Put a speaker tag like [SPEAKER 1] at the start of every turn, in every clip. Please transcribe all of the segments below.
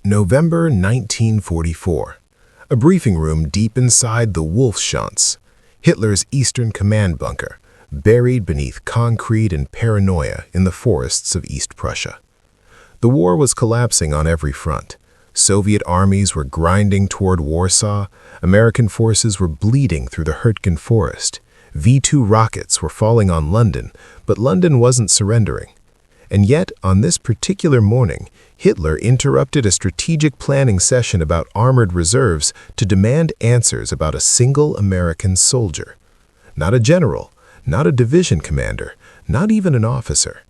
[SPEAKER 1] November 1944. A briefing room deep inside the Wolfschanze, Hitler's Eastern Command bunker, buried beneath concrete and paranoia in the forests of East Prussia. The war was collapsing on every front. Soviet armies were grinding toward Warsaw. American forces were bleeding through the Hurtgen forest. V-2 rockets were falling on London, but London wasn't surrendering. And yet, on this particular morning, Hitler interrupted a strategic planning session about armored reserves to demand answers about a single American soldier. Not a general, not a division commander, not even an officer.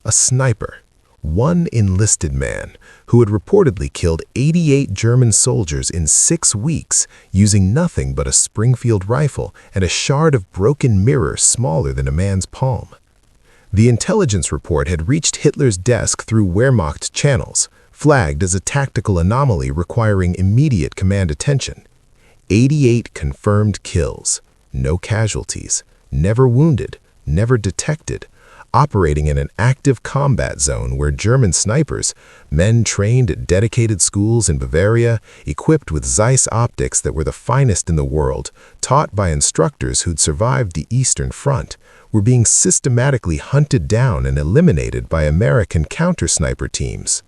[SPEAKER 1] A sniper. One enlisted man who had reportedly killed 88 German soldiers in 6 weeks using nothing but a Springfield rifle and a shard of broken mirror smaller than a man's palm. The intelligence report had reached Hitler's desk through Wehrmacht channels, flagged as a tactical anomaly requiring immediate command attention. 88 confirmed kills, no casualties, never wounded, never detected, operating in an active combat zone where German snipers, men trained at dedicated schools in Bavaria, equipped with Zeiss optics that were the finest in the world, taught by instructors who'd survived the Eastern Front, were being systematically hunted down and eliminated by American counter-sniper teams.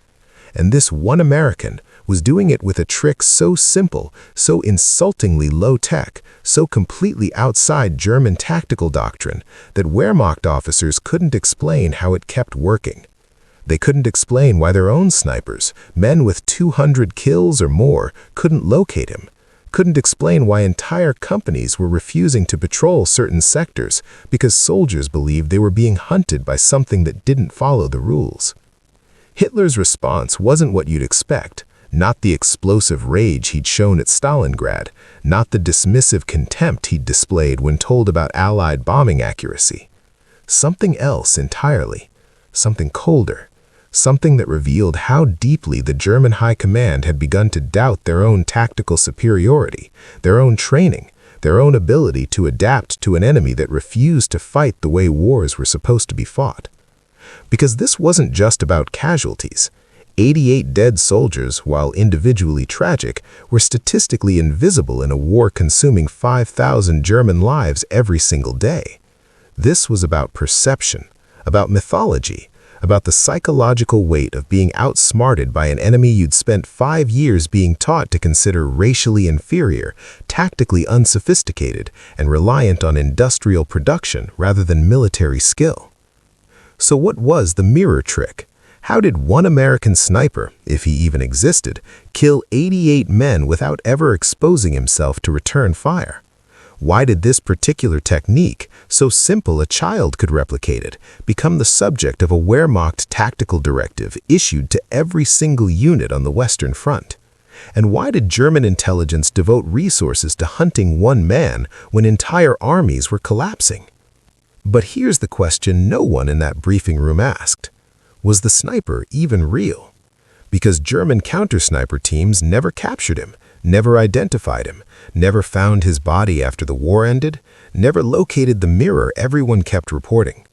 [SPEAKER 1] And this one American was doing it with a trick so simple, so insultingly low-tech, so completely outside German tactical doctrine that Wehrmacht officers couldn't explain how it kept working. They couldn't explain why their own snipers, men with 200 kills or more, couldn't locate him. Couldn't explain why entire companies were refusing to patrol certain sectors because soldiers believed they were being hunted by something that didn't follow the rules. Hitler's response wasn't what you'd expect, not the explosive rage he'd shown at Stalingrad, not the dismissive contempt he'd displayed when told about Allied bombing accuracy. Something else entirely, something colder. Something that revealed how deeply the German high command had begun to doubt their own tactical superiority, their own training, their own ability to adapt to an enemy that refused to fight the way wars were supposed to be fought. Because this wasn't just about casualties. 88 dead soldiers, while individually tragic, were statistically invisible in a war consuming 5,000 German lives every single day. This was about perception, about mythology, about the psychological weight of being outsmarted by an enemy you'd spent 5 years being taught to consider racially inferior, tactically unsophisticated, and reliant on industrial production rather than military skill. So what was the mirror trick? How did one American sniper, if he even existed, kill 88 men without ever exposing himself to return fire? Why did this particular technique, so simple a child could replicate it, become the subject of a Wehrmacht tactical directive issued to every single unit on the Western Front? And why did German intelligence devote resources to hunting one man when entire armies were collapsing? But here's the question no one in that briefing room asked. Was the sniper even real? Because German counter-sniper teams never captured him, never identified him, never found his body after the war ended, never located the mirror everyone kept reporting.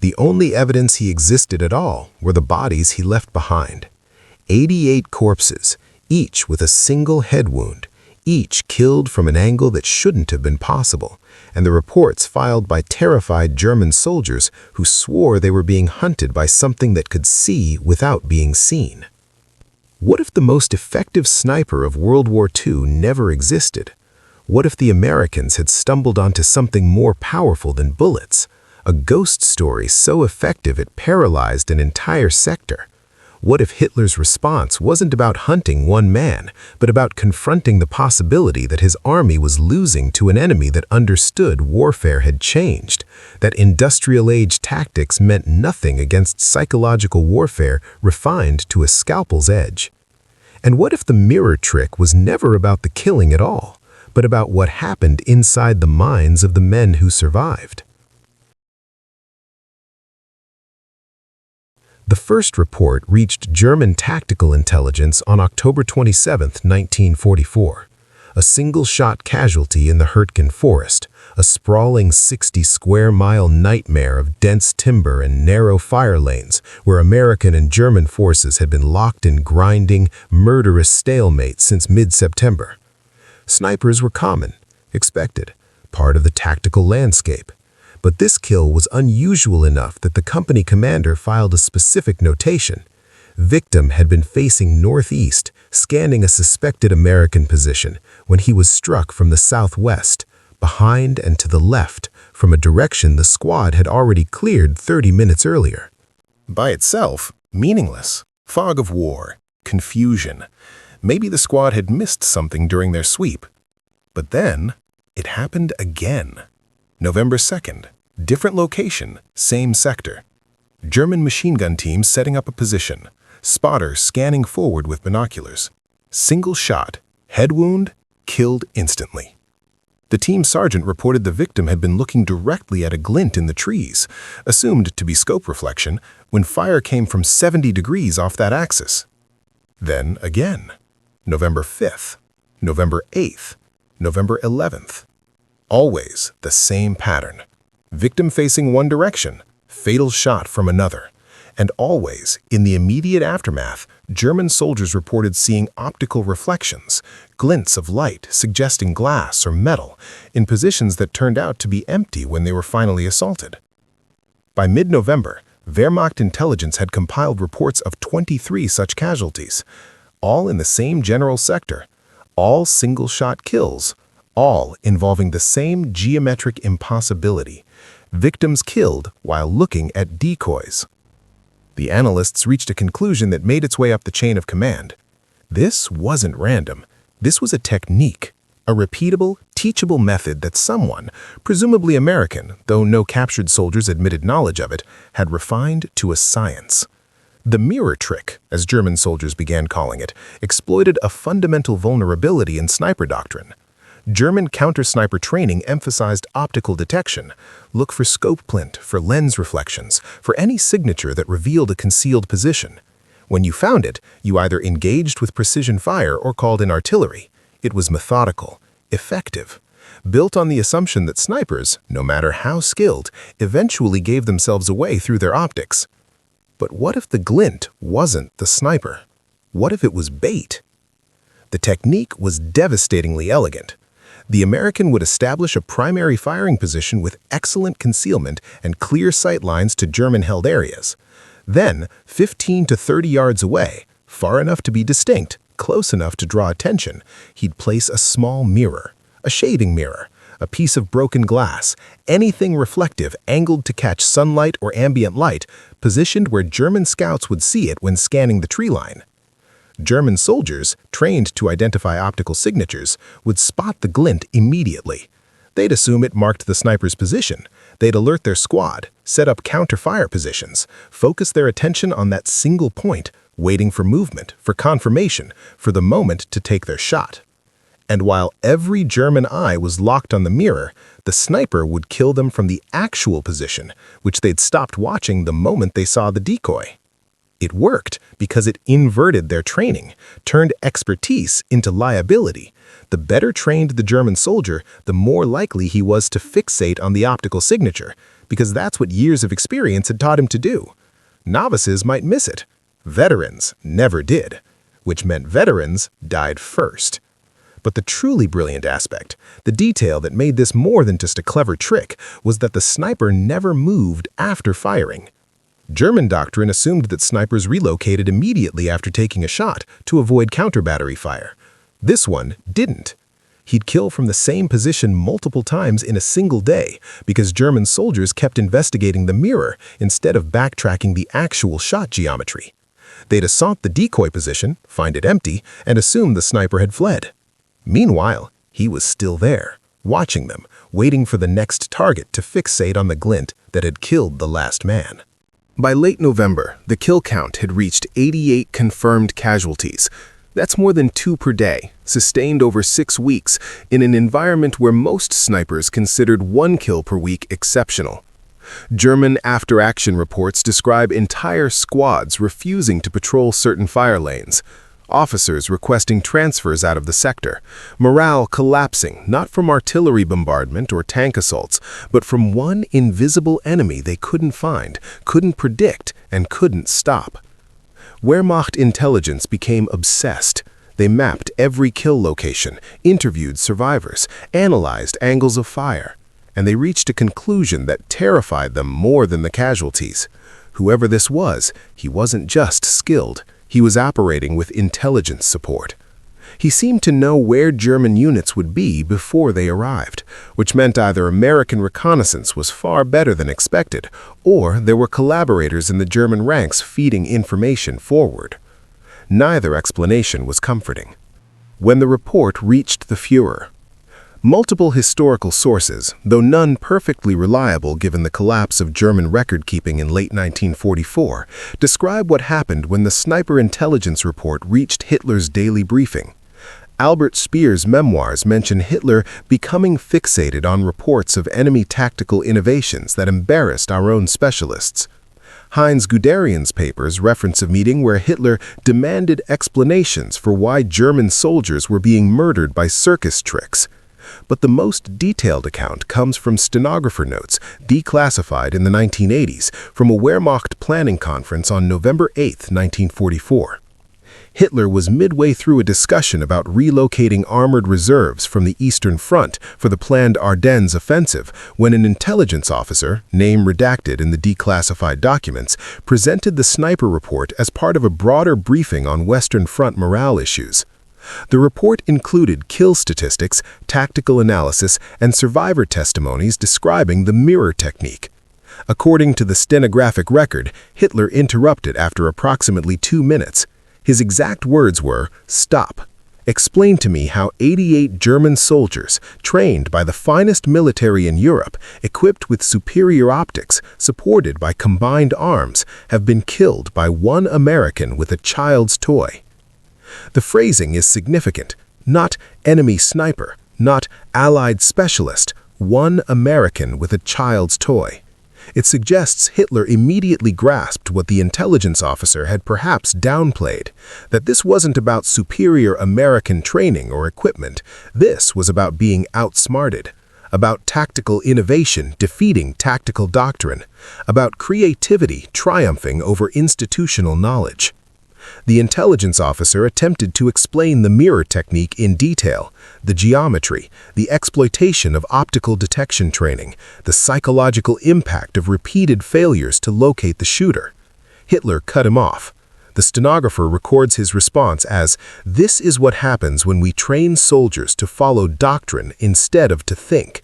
[SPEAKER 1] The only evidence he existed at all were the bodies he left behind. 88 corpses, each with a single head wound, each killed from an angle that shouldn't have been possible, and the reports filed by terrified German soldiers who swore they were being hunted by something that could see without being seen. What if the most effective sniper of World War II never existed? What if the Americans had stumbled onto something more powerful than bullets? A ghost story so effective it paralyzed an entire sector? What if Hitler's response wasn't about hunting one man, but about confronting the possibility that his army was losing to an enemy that understood warfare had changed, that industrial-age tactics meant nothing against psychological warfare refined to a scalpel's edge? And what if the mirror trick was never about the killing at all, but about what happened inside the minds of the men who survived? The first report reached German tactical intelligence on October 27, 1944. A single-shot casualty in the Hurtgen forest, a sprawling 60-square-mile nightmare of dense timber and narrow fire lanes where American and German forces had been locked in grinding, murderous stalemate since mid-September. Snipers were common, expected, part of the tactical landscape. But this kill was unusual enough that the company commander filed a specific notation. Victim had been facing northeast, scanning a suspected American position, when he was struck from the southwest, behind and to the left, from a direction the squad had already cleared 30 minutes earlier. By itself, meaningless. Fog of war, confusion. Maybe the squad had missed something during their sweep. But then, it happened again. November 2nd, different location, same sector. German machine gun team setting up a position. Spotter scanning forward with binoculars. Single shot, head wound, killed instantly. The team sergeant reported the victim had been looking directly at a glint in the trees, assumed to be scope reflection, when fire came from 70 degrees off that axis. Then again, November 5th, November 8th, November 11th. Always the same pattern. Victim facing one direction, fatal shot from another. And always, in the immediate aftermath, German soldiers reported seeing optical reflections, glints of light suggesting glass or metal, in positions that turned out to be empty when they were finally assaulted. By mid-November, Wehrmacht intelligence had compiled reports of 23 such casualties, all in the same general sector, all single-shot kills, all involving the same geometric impossibility, victims killed while looking at decoys. The analysts reached a conclusion that made its way up the chain of command. This wasn't random. This was a technique, a repeatable, teachable method that someone, presumably American, though no captured soldiers admitted knowledge of it, had refined to a science. The mirror trick, as German soldiers began calling it, exploited a fundamental vulnerability in sniper doctrine. German counter-sniper training emphasized optical detection. Look for scope plint, for lens reflections, for any signature that revealed a concealed position. When you found it, you either engaged with precision fire or called in artillery. It was methodical, effective, built on the assumption that snipers, no matter how skilled, eventually gave themselves away through their optics. But what if the glint wasn't the sniper? What if it was bait? The technique was devastatingly elegant. The American would establish a primary firing position with excellent concealment and clear sight lines to German-held areas. Then, 15 to 30 yards away, far enough to be distinct, close enough to draw attention, he'd place a small mirror, a shading mirror, a piece of broken glass, anything reflective angled to catch sunlight or ambient light, positioned where German scouts would see it when scanning the tree line. German soldiers, trained to identify optical signatures, would spot the glint immediately. They'd assume it marked the sniper's position. They'd alert their squad, set up counter-fire positions, focus their attention on that single point, waiting for movement, for confirmation, for the moment to take their shot. And while every German eye was locked on the mirror, the sniper would kill them from the actual position, which they'd stopped watching the moment they saw the decoy. It worked because it inverted their training, turned expertise into liability. The better trained the German soldier, the more likely he was to fixate on the optical signature, because that's what years of experience had taught him to do. Novices might miss it. Veterans never did, which meant veterans died first. But the truly brilliant aspect, the detail that made this more than just a clever trick, was that the sniper never moved after firing. German doctrine assumed that snipers relocated immediately after taking a shot to avoid counter-battery fire. This one didn't. He'd kill from the same position multiple times in a single day because German soldiers kept investigating the mirror instead of backtracking the actual shot geometry. They'd assault the decoy position, find it empty, and assume the sniper had fled. Meanwhile, he was still there, watching them, waiting for the next target to fixate on the glint that had killed the last man. By late November, the kill count had reached 88 confirmed casualties. That's more than 2 per day, sustained over 6 weeks, in an environment where most snipers considered 1 kill per week exceptional. German after-action reports describe entire squads refusing to patrol certain fire lanes. Officers requesting transfers out of the sector, morale collapsing not from artillery bombardment or tank assaults, but from one invisible enemy they couldn't find, couldn't predict, and couldn't stop. Wehrmacht intelligence became obsessed. They mapped every kill location, interviewed survivors, analyzed angles of fire, and they reached a conclusion that terrified them more than the casualties. Whoever this was, he wasn't just skilled. He was operating with intelligence support. He seemed to know where German units would be before they arrived, which meant either American reconnaissance was far better than expected, or there were collaborators in the German ranks feeding information forward. Neither explanation was comforting. When the report reached the Führer, multiple historical sources, though none perfectly reliable given the collapse of German record-keeping in late 1944, describe what happened when the sniper intelligence report reached Hitler's daily briefing. Albert Speer's memoirs mention Hitler becoming fixated on reports of enemy tactical innovations that embarrassed our own specialists. Heinz Guderian's papers reference a meeting where Hitler demanded explanations for why German soldiers were being murdered by circus tricks. But the most detailed account comes from stenographer notes, declassified in the 1980s, from a Wehrmacht planning conference on November 8, 1944. Hitler was midway through a discussion about relocating armored reserves from the Eastern Front for the planned Ardennes offensive when an intelligence officer, name redacted in the declassified documents, presented the sniper report as part of a broader briefing on Western Front morale issues. The report included kill statistics, tactical analysis, and survivor testimonies describing the mirror technique. According to the stenographic record, Hitler interrupted after approximately 2 minutes. His exact words were, "Stop. Explain to me how 88 German soldiers, trained by the finest military in Europe, equipped with superior optics, supported by combined arms, have been killed by one American with a child's toy." The phrasing is significant. Not enemy sniper, not allied specialist, one American with a child's toy. It suggests Hitler immediately grasped what the intelligence officer had perhaps downplayed, that this wasn't about superior American training or equipment. This was about being outsmarted, about tactical innovation defeating tactical doctrine, about creativity triumphing over institutional knowledge. The intelligence officer attempted to explain the mirror technique in detail, the geometry, the exploitation of optical detection training, the psychological impact of repeated failures to locate the shooter. Hitler cut him off. The stenographer records his response as, "This is what happens when we train soldiers to follow doctrine instead of to think.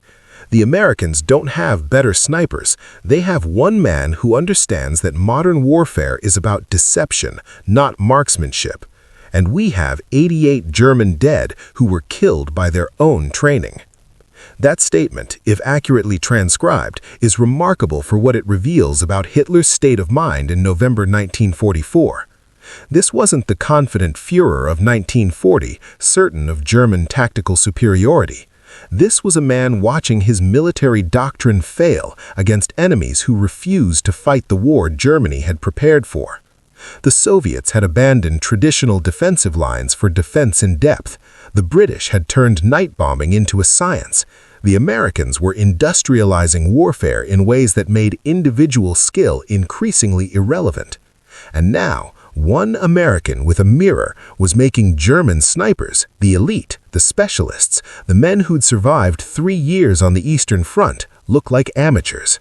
[SPEAKER 1] The Americans don't have better snipers. They have one man who understands that modern warfare is about deception, not marksmanship. And we have 88 German dead who were killed by their own training." That statement, if accurately transcribed, is remarkable for what it reveals about Hitler's state of mind in November 1944. This wasn't the confident Führer of 1940, certain of German tactical superiority. This was a man watching his military doctrine fail against enemies who refused to fight the war Germany had prepared for. The Soviets had abandoned traditional defensive lines for defense in depth. The British had turned night bombing into a science. The Americans were industrializing warfare in ways that made individual skill increasingly irrelevant. And now, one American with a mirror was making German snipers, the elite, the specialists, the men who'd survived 3 years on the Eastern Front, look like amateurs.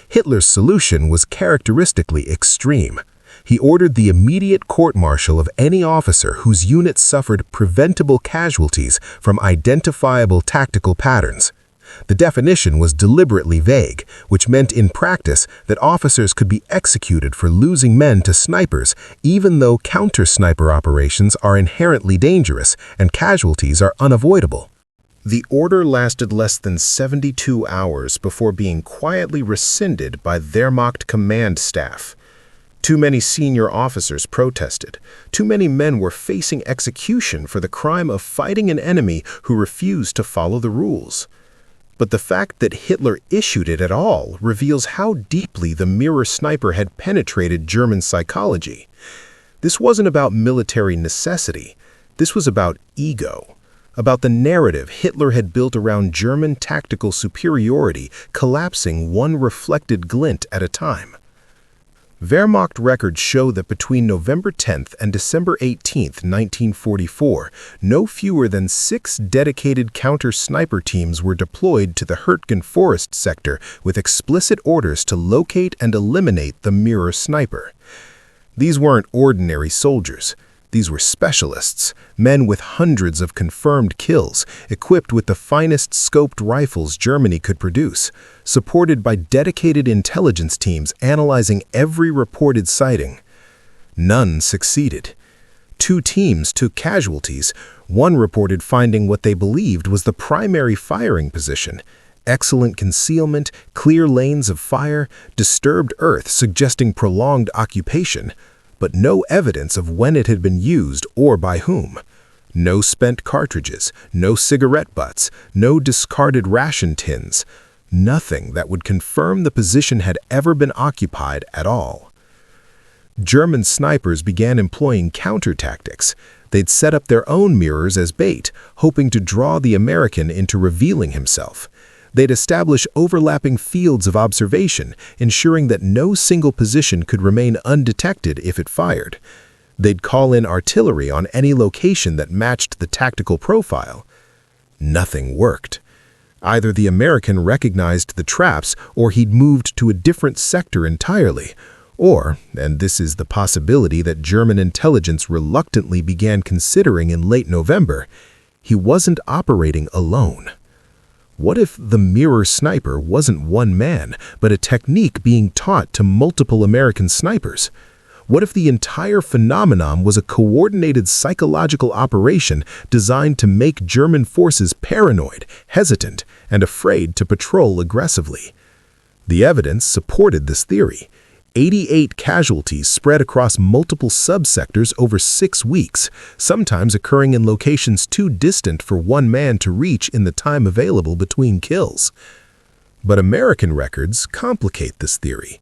[SPEAKER 1] Hitler's solution was characteristically extreme. He ordered the immediate court-martial of any officer whose unit suffered preventable casualties from identifiable tactical patterns. The definition was deliberately vague, which meant in practice that officers could be executed for losing men to snipers, even though counter-sniper operations are inherently dangerous and casualties are unavoidable. The order lasted less than 72 hours before being quietly rescinded by Wehrmacht command staff. Too many senior officers protested. Too many men were facing execution for the crime of fighting an enemy who refused to follow the rules. But the fact that Hitler issued it at all reveals how deeply the mirror sniper had penetrated German psychology. This wasn't about military necessity. This was about ego, about the narrative Hitler had built around German tactical superiority collapsing one reflected glint at a time. Wehrmacht records show that between November 10th and December 18th, 1944, no fewer than 6 dedicated counter-sniper teams were deployed to the Hürtgen Forest sector with explicit orders to locate and eliminate the mirror sniper. These weren't ordinary soldiers. These were specialists, men with hundreds of confirmed kills, equipped with the finest scoped rifles Germany could produce, supported by dedicated intelligence teams analyzing every reported sighting. None succeeded. 2 teams took casualties. One reported finding what they believed was the primary firing position. Excellent concealment, clear lanes of fire, disturbed earth suggesting prolonged occupation, but no evidence of when it had been used or by whom. No spent cartridges, no cigarette butts, no discarded ration tins. Nothing that would confirm the position had ever been occupied at all. German snipers began employing counter-tactics. They'd set up their own mirrors as bait, hoping to draw the American into revealing himself. They'd establish overlapping fields of observation, ensuring that no single position could remain undetected if it fired. They'd call in artillery on any location that matched the tactical profile. Nothing worked. Either the American recognized the traps or he'd moved to a different sector entirely. Or, and this is the possibility that German intelligence reluctantly began considering in late November, he wasn't operating alone. What if the mirror sniper wasn't one man, but a technique being taught to multiple American snipers? What if the entire phenomenon was a coordinated psychological operation designed to make German forces paranoid, hesitant, and afraid to patrol aggressively? The evidence supported this theory. 88 casualties spread across multiple subsectors over 6 weeks, sometimes occurring in locations too distant for one man to reach in the time available between kills. But American records complicate this theory.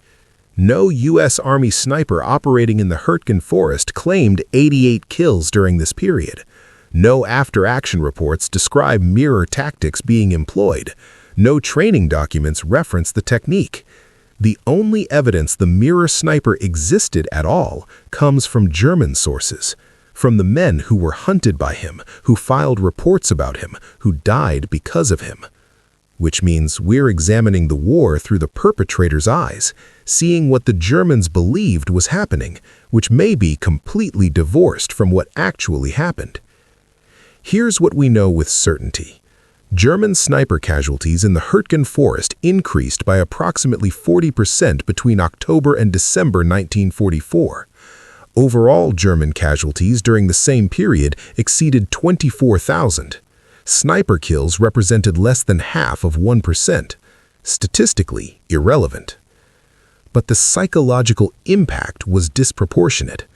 [SPEAKER 1] No U.S. Army sniper operating in the Hürtgen Forest claimed 88 kills during this period. No after-action reports describe mirror tactics being employed. No training documents reference the technique. The only evidence the mirror sniper existed at all comes from German sources, from the men who were hunted by him, who filed reports about him, who died because of him. Which means we're examining the war through the perpetrator's eyes, seeing what the Germans believed was happening, which may be completely divorced from what actually happened. Here's what we know with certainty. German sniper casualties in the Hürtgen Forest increased by approximately 40% between October and December 1944. Overall German casualties during the same period exceeded 24,000. Sniper kills represented less than half of 1%, statistically irrelevant. But the psychological impact was disproportionate.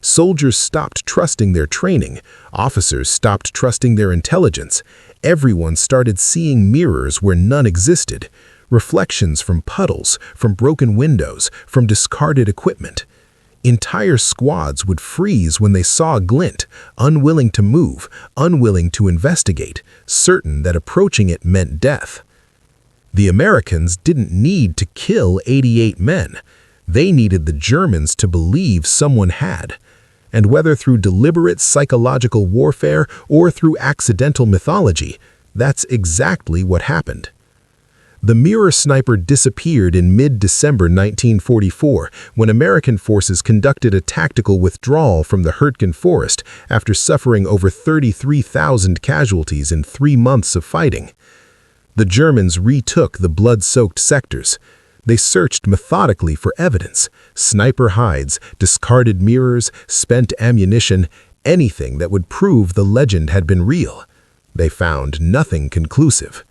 [SPEAKER 1] Soldiers stopped trusting their training, officers stopped trusting their intelligence, everyone started seeing mirrors where none existed, reflections from puddles, from broken windows, from discarded equipment. Entire squads would freeze when they saw a glint, unwilling to move, unwilling to investigate, certain that approaching it meant death. The Americans didn't need to kill 88 men. They needed the Germans to believe someone had. And whether through deliberate psychological warfare or through accidental mythology, that's exactly what happened. The mirror sniper disappeared in mid-December 1944 when American forces conducted a tactical withdrawal from the Hürtgen Forest after suffering over 33,000 casualties in 3 months of fighting. The Germans retook the blood-soaked sectors. They searched methodically for evidence, sniper hides, discarded mirrors, spent ammunition, anything that would prove the legend had been real. They found nothing conclusive.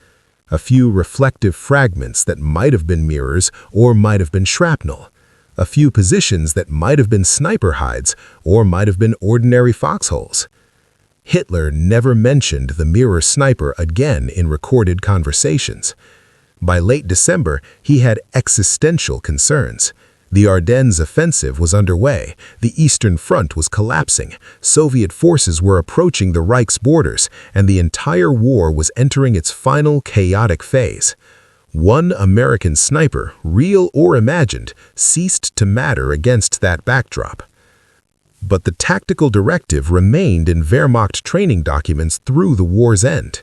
[SPEAKER 1] A few reflective fragments that might have been mirrors or might have been shrapnel. A few positions that might have been sniper hides or might have been ordinary foxholes. Hitler never mentioned the mirror sniper again in recorded conversations. By late December, he had existential concerns. The Ardennes offensive was underway, the Eastern Front was collapsing, Soviet forces were approaching the Reich's borders, and the entire war was entering its final chaotic phase. One American sniper, real or imagined, ceased to matter against that backdrop. But the tactical directive remained in Wehrmacht training documents through the war's end.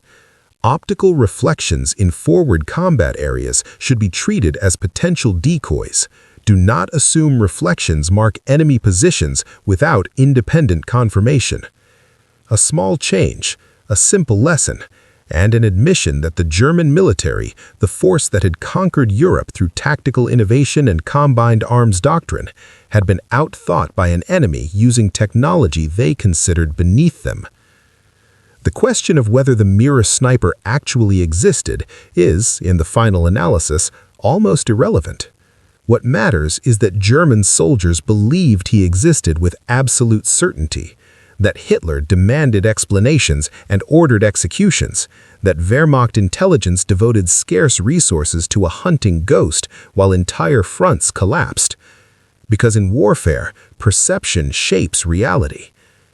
[SPEAKER 1] Optical reflections in forward combat areas should be treated as potential decoys. Do not assume reflections mark enemy positions without independent confirmation. A small change, a simple lesson, and an admission that the German military, the force that had conquered Europe through tactical innovation and combined arms doctrine, had been outthought by an enemy using technology they considered beneath them. The question of whether the mirror sniper actually existed is, in the final analysis, almost irrelevant. What matters is that German soldiers believed he existed with absolute certainty, that Hitler demanded explanations and ordered executions, that Wehrmacht intelligence devoted scarce resources to a hunting ghost while entire fronts collapsed. Because in warfare, perception shapes reality.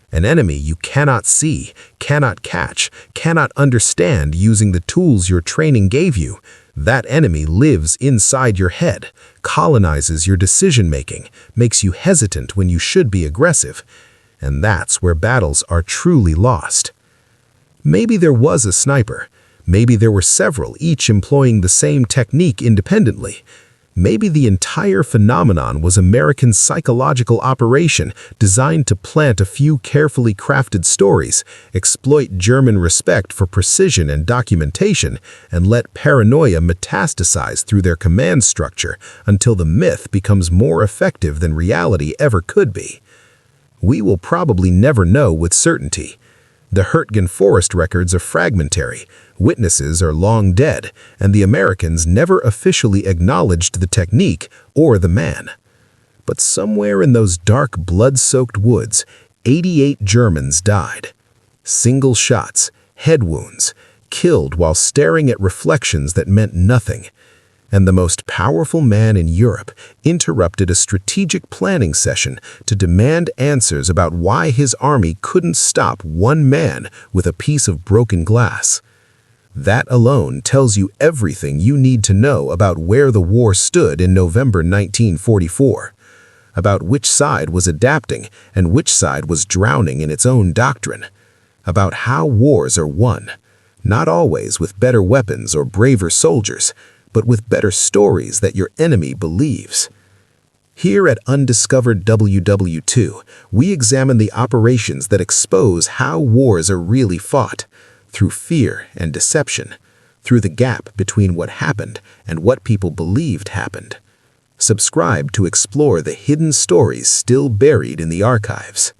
[SPEAKER 1] An enemy you cannot see, cannot catch, cannot understand using the tools your training gave you, that enemy lives inside your head, colonizes your decision-making, makes you hesitant when you should be aggressive. And that's where battles are truly lost. Maybe there was a sniper. Maybe there were several, each employing the same technique independently. Maybe the entire phenomenon was American psychological operation designed to plant a few carefully crafted stories, exploit German respect for precision and documentation, and let paranoia metastasize through their command structure until the myth becomes more effective than reality ever could be. We will probably never know with certainty. The Hurtgen Forest records are fragmentary, witnesses are long dead, and the Americans never officially acknowledged the technique or the man. But somewhere in those dark, blood-soaked woods, 88 Germans died. Single shots, head wounds, killed while staring at reflections that meant nothing. And the most powerful man in Europe interrupted a strategic planning session to demand answers about why his army couldn't stop one man with a piece of broken glass. That alone tells you everything you need to know about where the war stood in November 1944, about which side was adapting and which side was drowning in its own doctrine, about how wars are won, not always with better weapons or braver soldiers, but with better stories that your enemy believes. Here at Undiscovered WW2, we examine the operations that expose how wars are really fought, through fear and deception, through the gap between what happened and what people believed happened. Subscribe to explore the hidden stories still buried in the archives.